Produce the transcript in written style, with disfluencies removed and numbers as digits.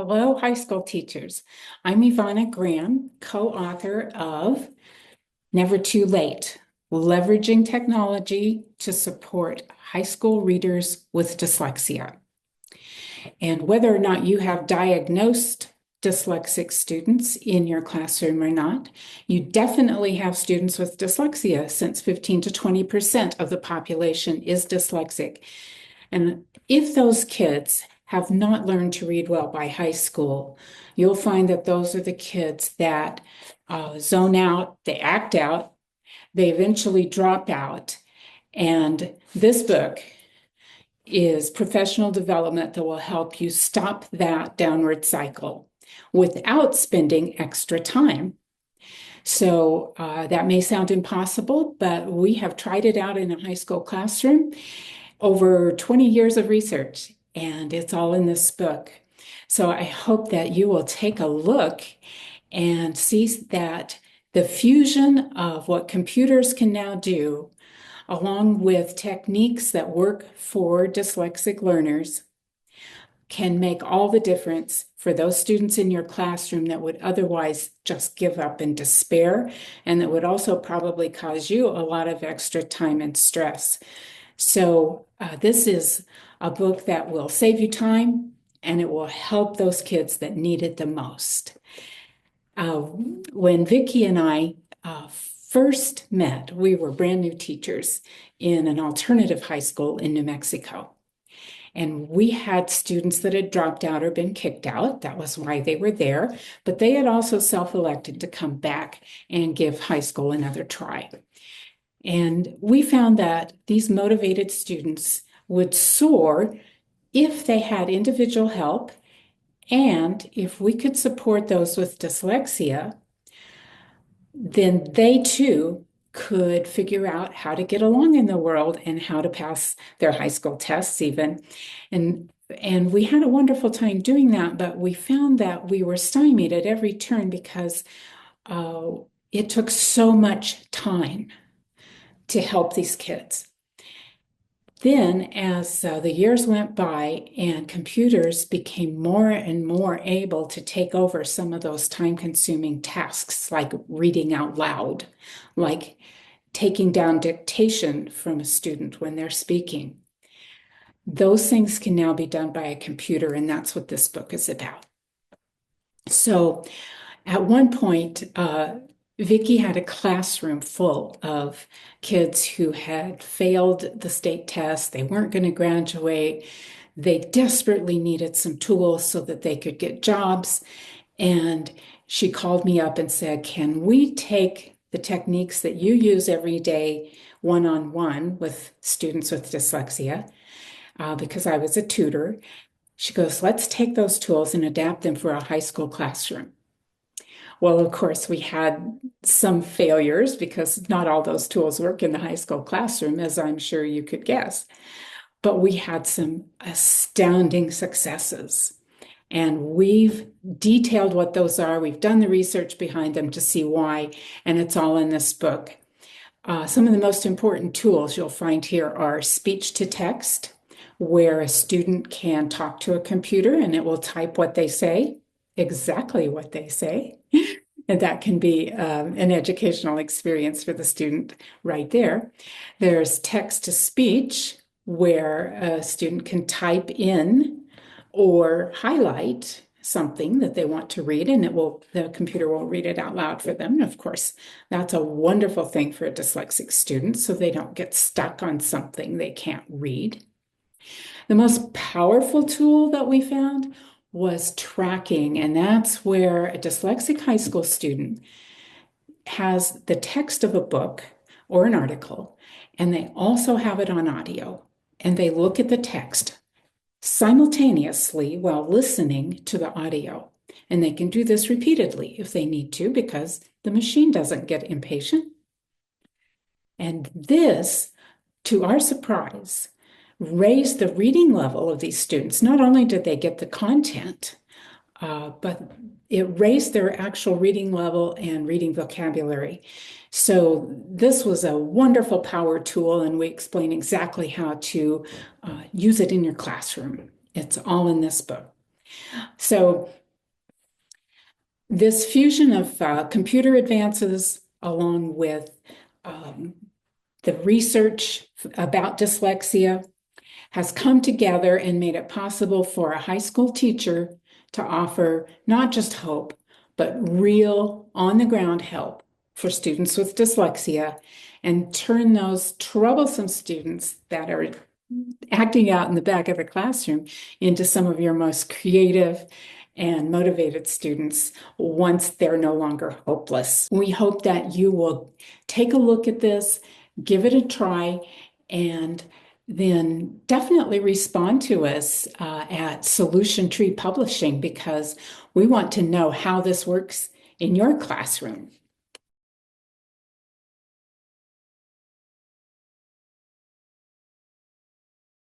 Hello, high school teachers. I'm Ivana Graham, co-author of Never Too Late, Leveraging Technology to Support High School Readers with Dyslexia. And whether or not you have diagnosed dyslexic students in your classroom or not, you definitely have students with dyslexia, since 15 to 20% of the population is dyslexic. And if those kids have not learned to read well by high school, you'll find that those are the kids that zone out, they act out, they eventually drop out. And this book is professional development that will help you stop that downward cycle without spending extra time. So that may sound impossible, but we have tried it out in a high school classroom. Over 20 years of research, and it's all in this book. So I hope that you will take a look and see that the fusion of what computers can now do, along with techniques that work for dyslexic learners, can make all the difference for those students in your classroom that would otherwise just give up in despair, and that would also probably cause you a lot of extra time and stress. So this is a book that will save you time, and it will help those kids that need it the most. When Vicki and I first met, we were brand new teachers in an alternative high school in New Mexico. And we had students that had dropped out or been kicked out. That was why they were there. But they had also self-elected to come back and give high school another try. And we found that these motivated students would soar if they had individual help, and if we could support those with dyslexia, then they too could figure out how to get along in the world and how to pass their high school tests even. And we had a wonderful time doing that, but we found that we were stymied at every turn because it took so much time to help these kids. Then, as the years went by and computers became more and more able to take over some of those time-consuming tasks, like reading out loud, like taking down dictation from a student when they're speaking, those things can now be done by a computer, and that's what this book is about. So at one point, Vicki had a classroom full of kids who had failed the state test. They weren't going to graduate. They desperately needed some tools so that they could get jobs. And she called me up and said, "Can we take the techniques that you use every day one-on-one with students with dyslexia?" Because I was a tutor. She goes, "Let's take those tools and adapt them for a high school classroom." Well, of course, we had some failures because not all those tools work in the high school classroom, as I'm sure you could guess. But we had some astounding successes. And we've detailed what those are. We've done the research behind them to see why, and it's all in this book. Some of the most important tools you'll find here are speech to text, where a student can talk to a computer and it will type what they say, exactly what they say. And that can be an educational experience for the student right there. There's text to speech, where a student can type in or highlight something that they want to read, and the computer will read it out loud for them. And of course, that's a wonderful thing for a dyslexic student, so they don't get stuck on something they can't read. The most powerful tool that we found was tracking, and that's where a dyslexic high school student has the text of a book or an article, and they also have it on audio, and they look at the text simultaneously while listening to the audio. And they can do this repeatedly if they need to, because the machine doesn't get impatient. And this, to our surprise, raised the reading level of these students. Not only did they get the content, but it raised their actual reading level and reading vocabulary. So this was a wonderful power tool, and we explain exactly how to use it in your classroom. It's all in this book. So this fusion of computer advances along with um, the research about dyslexia has come together and made it possible for a high school teacher to offer not just hope, but real on the ground help for students with dyslexia and turn those troublesome students that are acting out in the back of the classroom into some of your most creative and motivated students once they're no longer hopeless. We hope that you will take a look at this, give it a try, and then definitely respond to us at Solution Tree Publishing because we want to know how this works in your classroom.